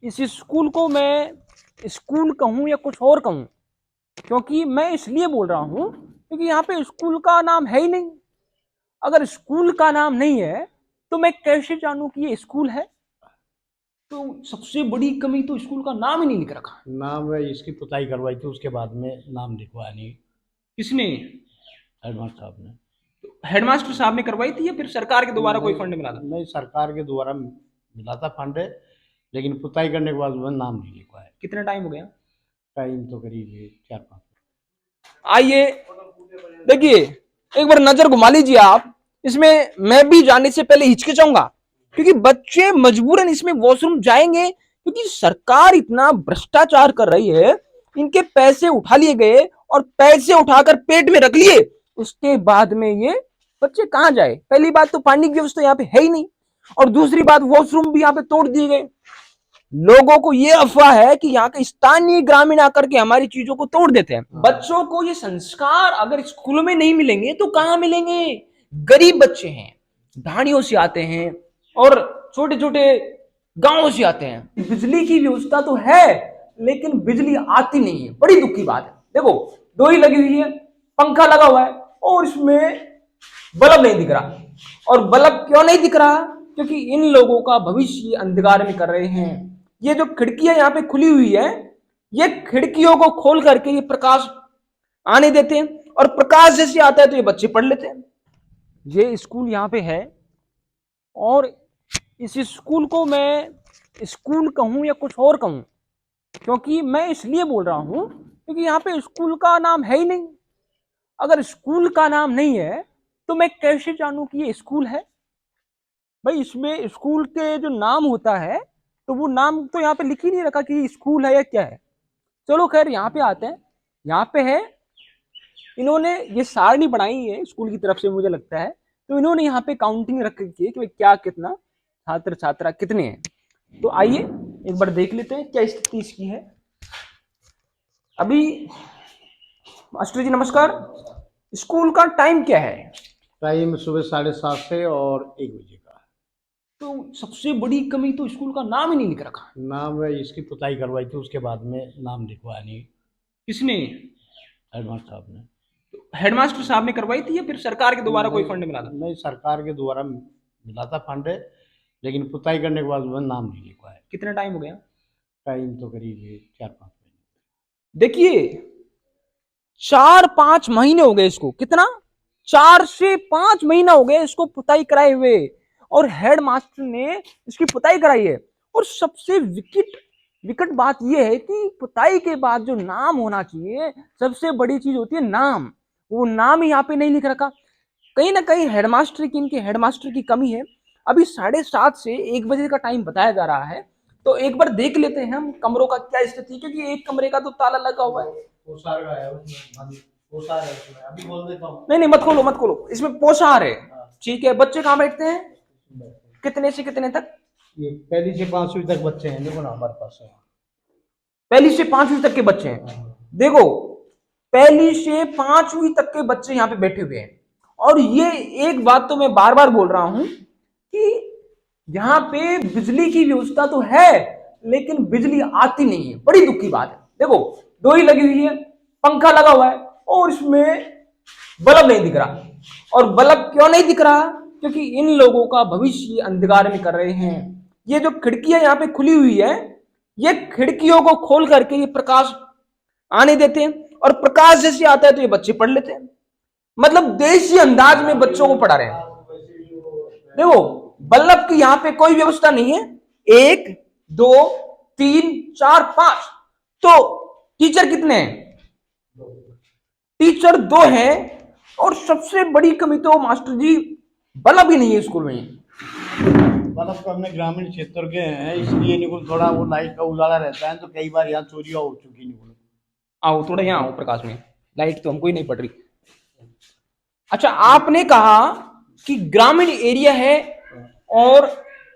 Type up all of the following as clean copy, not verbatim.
इस स्कूल को मैं स्कूल कहूँ या कुछ और कहूँ, क्योंकि मैं इसलिए बोल रहा हूँ क्योंकि यहाँ पे स्कूल का नाम है ही नहीं। अगर स्कूल का नाम नहीं है तो मैं कैसे जानूं कि ये स्कूल है? तो सबसे बड़ी कमी तो स्कूल का नाम ही नहीं लिख रखा। नाम है, इसकी पुताई करवाई थी, उसके बाद में नाम लिखवाया नहीं। किसने? हेडमास्टर साहब ने। हेडमास्टर साहब ने करवाई थी या फिर सरकार के दोबारा कोई नहीं, फंड मिला था? नहीं, सरकार के द्वारा मिला था फंड, लेकिन पुताई करने के बाद में नाम नहीं लिखवाया। कितना टाइम हो गया? टाइम तो करीब 4-5। आइए देखिए, एक बार नजर घुमा लीजिए आप इसमें। मैं भी जाने से पहले हिचकिचाऊंगा क्योंकि बच्चे मजबूरन इसमें वॉशरूम जाएंगे, क्योंकि सरकार इतना भ्रष्टाचार कर रही है। इनके पैसे उठा लिए गए और पैसे उठाकर पेट में रख लिए, उसके बाद में ये बच्चे कहां जाए? पहली बात तो पानी की व्यवस्था यहाँ पे है ही नहीं, और दूसरी बात वॉशरूम भी यहाँ पे तोड़ दिए गए। लोगों को ये अफवाह है कि यहाँ के स्थानीय ग्रामीण आकर के हमारी चीजों को तोड़ देते हैं। बच्चों को ये संस्कार अगर स्कूलों में नहीं मिलेंगे तो कहां मिलेंगे? गरीब बच्चे हैं, ढाणियों से आते हैं और छोटे छोटे गांवों से आते हैं। बिजली की व्यवस्था तो है लेकिन बिजली आती नहीं है, बड़ी दुख की बात है। देखो, डोरी लगी हुई है, पंखा लगा हुआ है और इसमें बल्ब नहीं दिख रहा। और बल्ब क्यों नहीं दिख रहा? क्योंकि इन लोगों का भविष्य अंधकार में कर रहे हैं। ये जो खिड़कियां यहाँ पे खुली हुई है, ये खिड़कियों को खोल करके ये प्रकाश आने देते हैं, और प्रकाश जैसे आता है तो ये बच्चे पढ़ लेते हैं। ये स्कूल यहाँ पे है, और इस स्कूल को मैं स्कूल कहूँ या कुछ और कहूँ, क्योंकि मैं इसलिए बोल रहा हूँ क्योंकि यहाँ पे स्कूल का नाम है ही नहीं। अगर स्कूल का नाम नहीं है तो मैं कैसे जानूं कि ये स्कूल है? भाई, इसमें स्कूल के जो नाम होता है तो वो नाम तो यहाँ पे लिख ही नहीं रखा कि स्कूल है या क्या है। चलो खैर, यहाँ पे आते हैं। यहाँ पे है, इन्होंने ये सारणी बनाई है स्कूल की तरफ से मुझे लगता है, तो इन्होंने यहाँ पे काउंटिंग रख रखी है कि क्या कितना छात्र छात्रा कितने हैं। तो आइए एक बार देख लेते हैं क्या स्थिति इसकी है अभी। मास्टर जी नमस्कार, स्कूल का टाइम क्या है? टाइम सुबह 7:30 से और 1 बजे का। तो सबसे बड़ी कमी तो स्कूल का नाम ही नहीं लिख रखा। नाम है, इसकी पुताई करवाई थी, उसके बाद में नाम लिखवाया नहीं। किसने? हेडमास्टर साहब ने। हेडमास्टर साहब ने करवाई थी या फिर सरकार के दोबारा कोई फंड मिला था? नहीं, सरकार के द्वारा मिला था फंड, लेकिन पुताई करने के बाद में नाम नहीं लिखवाया। कितना टाइम हो गया? टाइम तो करीब 4-5 महीने। देखिए, 4-5 महीने हो गए इसको। कितना? 4 से 5 महीना हो गए इसको पुताई कराए हुए, और हेड मास्टर ने इसकी पुताई कराई है। और सबसे विकट विकट बात यह है कि पुताई के बाद जो नाम होना चाहिए, सबसे बड़ी चीज होती है नाम, वो नाम ही यहाँ पे नहीं लिख रखा। कहीं ना कहीं इनके हेडमास्टर की कमी है। अभी 7:30 से 1 बजे का टाइम बताया जा रहा है, तो एक बार देख लेते हैं हम कमरों का क्या स्थिति, क्योंकि एक कमरे का तो ताला लगा हुआ है। पोशाक है उसमें, पोशाक है उसमें, अभी बोल देता हूँ। नहीं नहीं, मत खोलो मत खोलो, इसमें पोषाहार है। ठीक है, बच्चे कहाँ बैठते हैं? कितने से कितने तक? ये पहली से 5वीं तक बच्चे हैं, देखो ना हमारे पास है। पहली से 5वीं तक के बच्चे हैं। देखो, पहली से 5वीं तक के बच्चे यहाँ पे बैठे हुए हैं। और ये एक बात तो मैं बार बार बोल रहा हूं कि यहाँ पे बिजली की व्यवस्था तो है लेकिन बिजली आती नहीं है, बड़ी दुख की बात है। देखो, डोरी लगी हुई है, पंखा लगा हुआ है और इसमें बल्ब नहीं दिख रहा। और बल्ब क्यों नहीं दिख रहा? क्योंकि इन लोगों का भविष्य अंधकार में कर रहे हैं। ये जो खिड़कियां यहाँ पे खुली हुई है, ये खिड़कियों को खोल करके ये प्रकाश आने देते हैं, और प्रकाश जैसे आता है तो ये बच्चे पढ़ लेते हैं। मतलब देसी अंदाज में बच्चों को पढ़ा रहे हैं। देखो, बल्ब की यहाँ पे कोई व्यवस्था नहीं है। 1 2 3 4 5, तो टीचर कितने हैं? टीचर 2 हैं। और सबसे बड़ी कमी तो मास्टर जी, बल्ब ही नहीं है स्कूल में। बल्ब तो हमने ग्रामीण क्षेत्र के हैं, इसलिए निकुल थोड़ा वो लाइट का उजाला रहता है, तो कई बार यहाँ चोरियां हो चुकी निकुल। आओ थोड़ा यहाँ आओ प्रकाश में, लाइट तो हमको ही नहीं पड़ रही। अच्छा, आपने कहा कि ग्रामीण एरिया है और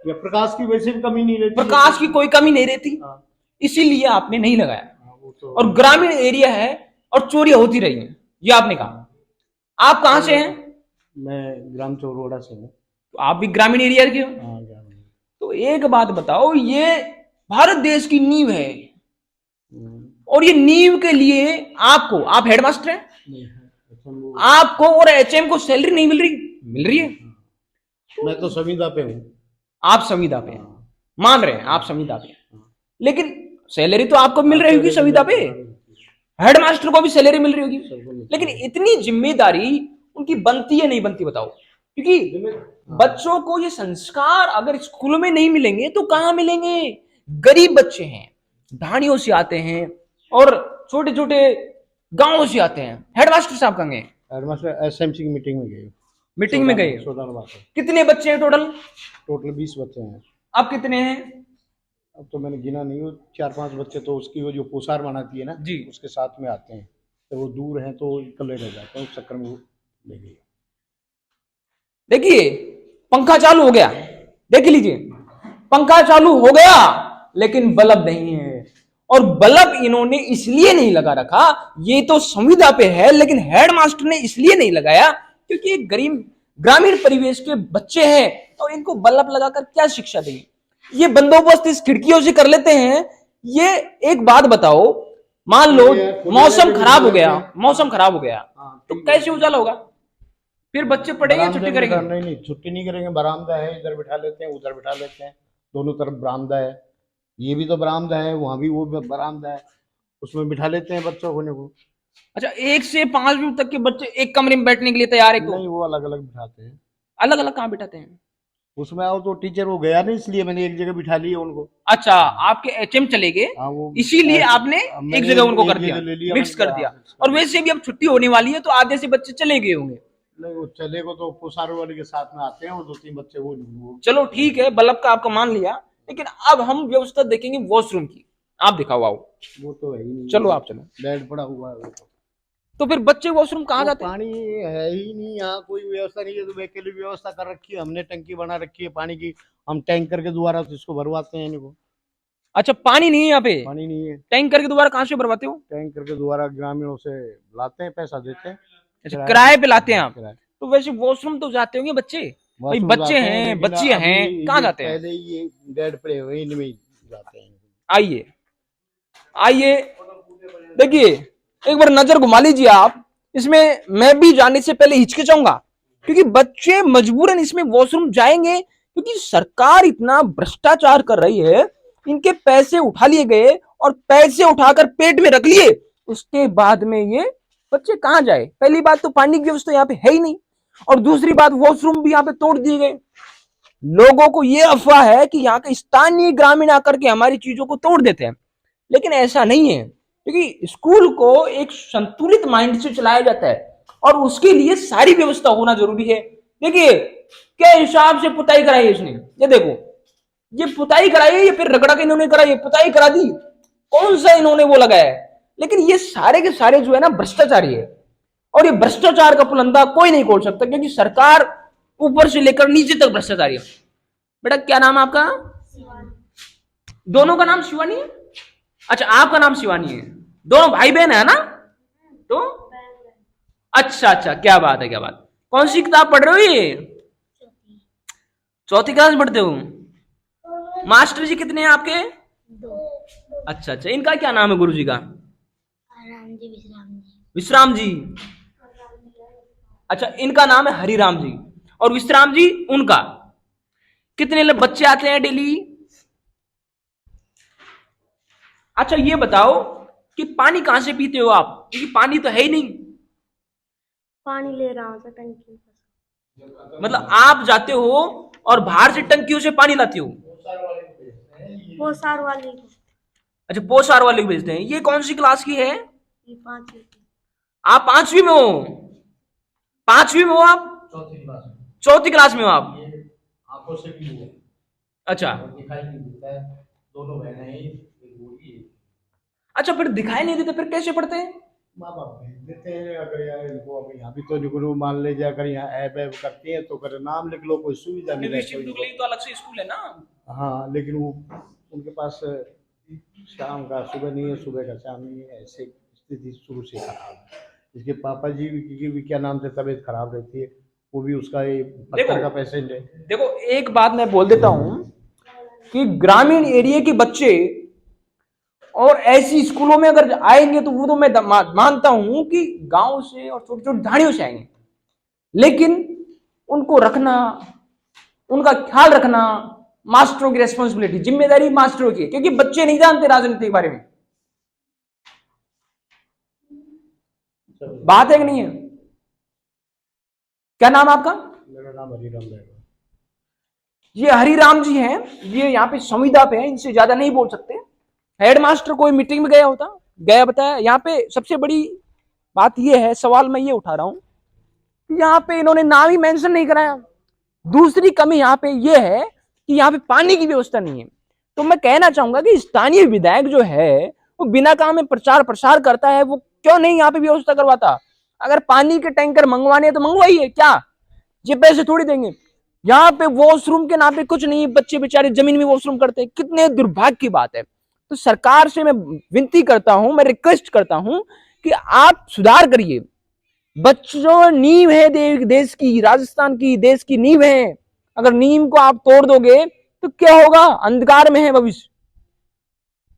या प्रकाश की वैसे भी कमी नहीं रहती, प्रकाश की कोई कमी नहीं रहती, इसीलिए आपने नहीं लगाया। और ग्रामीण एरिया है और चोरियां होती रही हैं, ये आपने कहा। आप कहां से हैं? मैं ग्राम चौरोड़ा से हूँ। तो आप भी ग्रामीण एरिया के हो। हाँ, ग्रामीण। तो एक बात बताओ, ये भारत देश की नींव है, और ये नींव के लिए आपको, आप हेडमास्टर हैं, नहीं है, अच्छा वो आपको और एचएम को सैलरी नहीं मिल रही? मिल रही है। मैं तो संविदा पे हूँ। आप संविदा पे हैं, हाँ, मान रहे हैं आप संविदा पे, हाँ। लेकिन सैलरी तो आपको मिल रही होगी सैलरी संविदा पे, मिल रही है, हेडमास्टर को भी सैलरी मिल रही होगी, सबको मिलती लेकिन है। इतनी जिम्मेदारी उनकी बनती है नहीं बनती बताओ? क्योंकि हाँ, बच्चों को ये संस्कार अगर स्कूलों में नहीं मिलेंगे तो कहां मिलेंगे? गरीब बच्चे हैं, ढाणियों से आते हैं, और छोटे छोटे गांवों से आते हैं। हेडमास्टर साहब कहाँ गए? हेडमास्टर एसएमसी की मीटिंग में गए। मीटिंग में गए। सोडान बात है। कितने बच्चे हैं टोटल? टोटल 20 बच्चे हैं। आप कितने हैं? अब तो मैंने गिना नहीं, वो 4-5 बच्चे तो उसकी वो जो पोसार बनाती है ना, जी। उसके साथ में आते हैं, तो वो दूर हैं तो इकल्ले रह जाते हैं, उस चक्कर में वो ले गई। देखिए, पंखा चालू हो गया, देख लीजिए, पंखा चालू हो गया, लेकिन बल्ब नहीं है। और बल्ब इन्होंने इसलिए नहीं लगा रखा, ये तो संविदा पे है, लेकिन हेडमास्टर ने इसलिए नहीं लगाया क्योंकि ये गरीब ग्रामीण परिवेश के बच्चे हैं, तो इनको बल्ब लगाकर क्या शिक्षा देंगे? ये बंदोबस्त इस खिड़कियों से कर लेते हैं। ये एक बात बताओ, मान लो मौसम खराब हो गया, मौसम खराब हो गया, तो कैसे उजाला होगा? फिर बच्चे पढ़ेंगे, बरामदे छुट्टी में करेंगे? नहीं नहीं, छुट्टी नहीं करेंगे। बरामदा है, इधर बिठा लेते हैं, उधर बिठा लेते हैं, दोनों तरफ बरामदा है। ये भी तो बरामदा है, वहाँ भी वो बरामदा है, उसमें बिठा लेते हैं बच्चों को। अच्छा, 1 से 5 तक के बच्चे एक कमरे में बैठने के लिए तैयार है? तो नहीं, वो अलग अलग बिठाते हैं। अलग अलग कहाँ बिठाते हैं? उसमें आओ तो टीचर वो गया नहीं, इसलिए मैंने एक जगह बिठा लिया उनको। अच्छा, आपके एचएम चले गए, हाँ, वो इसीलिए आपने मैंने एक जगह उनको एक कर दिया, जगह ले लिया, मिक्स मैंने कर कहा, दिया। हाँ, mix कर और दिया। वैसे भी अब छुट्टी होने वाली है, तो आधे से बच्चे चले गए होंगे। नहीं, वो चले को तो पोसार वाले के साथ में आते हैं, वो 2-3 बच्चे वो चलो ठीक है, बल्ब का आपका मान लिया, लेकिन अब हम व्यवस्था देखेंगे वॉशरूम की। आप दिखाओ, आओ, वो तो है ही नहीं। चलो आप चलो। बेड पड़ा हुआ है वो तो फिर बच्चे वॉशरूम कहाँ वो जाते हैं? पानी है ही नहीं, यहाँ कोई व्यवस्था नहीं है, तो के लिए व्यवस्था कर रखी है हमने, टंकी बना रखी है पानी की, हम टैंकर के द्वारा तो इसको भरवाते हैं इनको। अच्छा, पानी नहीं है यहाँ पे? पानी नहीं है, टैंकर के द्वारा कहाँ से भरवाते हो? टैंकर के द्वारा ग्रामीणों से लाते हैं, पैसा देते हैं, अच्छा, किराए पे लाते हैं आप? किराए। तो वैसे वॉशरूम तो जाते होंगे बच्चे, भाई वॉशरूम बच्चे जाते हैं, लेकिन बच्चियां अभी हैं, कहाँ ये जाते हैं? पहले ही ये डेड पड़े हुए हैं, इनमें ही जाते हैं। आइए, आइए, देखिए, एक बार नजर घुमा लीजिए आप इसमें। मैं भी जाने से पहले हिचकिचाऊंगा, क्योंकि बच्चे मजबूरन इसमें वॉशरूम जाएंगे, क्योंकि सरकार इतना भ्रष्टाचार कर रही है। इनके पैसे उठा लिए गए, और पैसे उठाकर पेट में रख लिए, उसके बाद में ये बच्चे कहां जाए? पहली बात तो पानी की व्यवस्था यहाँ पे है ही नहीं, और दूसरी बात वॉशरूम भी यहाँ पे तोड़ दिए गए। लोगों को ये अफवाह है कि यहाँ के स्थानीय ग्रामीण आकर के हमारी चीजों को तोड़ देते हैं, लेकिन ऐसा नहीं है, क्योंकि स्कूल को एक संतुलित माइंड से चलाया जाता है, और उसके लिए सारी व्यवस्था होना जरूरी है। देखिए, क्या हिसाब से पुताई कराई है इसने, ये देखो, ये पुताई कराई है, ये फिर रगड़ा के इन्होंने कराई है, पुताई करा दी, कौन सा इन्होंने वो लगाया है? लेकिन ये सारे के सारे जो है ना भ्रष्टाचारी है, और ये भ्रष्टाचार का पुलंदा कोई नहीं खोल सकता, क्योंकि सरकार ऊपर से लेकर नीचे तक भ्रष्टाचारी है। बेटा, क्या नाम है आपका? दोनों का नाम शिवानी है? अच्छा, आपका नाम शिवानी है, दोनों भाई बहन है ना? तो अच्छा अच्छा, क्या बात है, क्या बात। कौन सी किताब पढ़ रहे हो? ये चौथी क्लास पढ़ते हो? मास्टर जी कितने हैं आपके? 2। अच्छा अच्छा, इनका क्या नाम है गुरु जी का? राम जी, विश्राम जी। विश्राम जी। अच्छा, इनका नाम है हरिराम जी, और विश्राम जी उनका। कितने बच्चे आते हैं डेली? अच्छा, ये बताओ कि पानी कहां से पीते हो आप, क्योंकि पानी तो है ही नहीं। पानी ले रहा हूँ सर टंकी से। मतलब आप जाते हो और बाहर से टंकियों से पानी लाते हो? वो सार वाली अच्छा, पोसार वाले को भेजते हैं। ये कौन सी क्लास की है? ये 5 आप 5वीं में हो? 5वीं में हो आप? चौथी क्लास में हो आप? आंखों से भी हुआ, अच्छा दिखाई नहीं देता है, दोनों बहनें हैं, एक बूढ़ी है। अच्छा, फिर दिखाई नहीं देते, फिर कैसे पढ़ते हैं? माँ बाप भेज देते हैं, अगर यार इनको अब यहाँ भी तो निकलो, मान लीजिए अगर यहाँ ऐब ऐब करती है तो कर नाम लिख लो, कोई सुविधा मिले तो सिद्धू के लिए तो अलग से स्कूल है ना? हाँ, लेकिन वो उनके पास शाम का सुबह नहीं है, सुबह का शाम नहीं है, ऐसे स्थिति शुरू से खराब है। इसके पापा जी की भी क्या नाम से तबीयत खराब रहती है, वो भी उसका ये पत्थर का पेशेंट है। देखो, एक बात मैं बोल देता हूं कि ग्रामीण एरिया के बच्चे और ऐसी स्कूलों में अगर आएंगे तो वो तो मैं मानता हूं कि गांव से और छोटी छोटी ढाणियों से आएंगे, लेकिन उनको रखना, उनका ख्याल रखना मास्टरों की रेस्पॉन्सिबिलिटी, जिम्मेदारी मास्टरों की है, क्योंकि बच्चे नहीं जानते राजनीति के बारे में। बात है कि नहीं है? क्या नाम आपका? मेरा नाम हरिराम है। ये हरिराम जी हैं, ये यहाँ पे संविदा पे हैं, इनसे ज्यादा नहीं बोल सकते। हेडमास्टर कोई मीटिंग में गया बताया। यहाँ पे सबसे बड़ी बात ये है, सवाल मैं ये उठा रहा हूं, यहाँ पे इन्होंने नाम ही मेंशन नहीं कराया। दूसरी कमी यहाँ पे ये है कि यहाँ पे पानी की व्यवस्था नहीं है। तो मैं कहना चाहूंगा कि स्थानीय विधायक जो है वो बिना काम में प्रचार प्रसार करता है, वो क्यों नहीं यहाँ पे व्यवस्था करवाता? अगर पानी के टैंकर मंगवाने हैं तो मंगवाइए, क्या ये पैसे थोड़ी देंगे? यहाँ पे वॉशरूम के नाम पे कुछ नहीं, बच्चे बेचारे जमीन में वॉशरूम करते हैं, कितने दुर्भाग्य की बात है। तो सरकार से मैं विनती करता हूं, मैं रिक्वेस्ट करता हूं कि आप सुधार करिए। बच्चों, नींव है देश की, राजस्थान की देश की नींव है। अगर नींव को आप तोड़ दोगे तो क्या होगा? अंधकार में है भविष्य।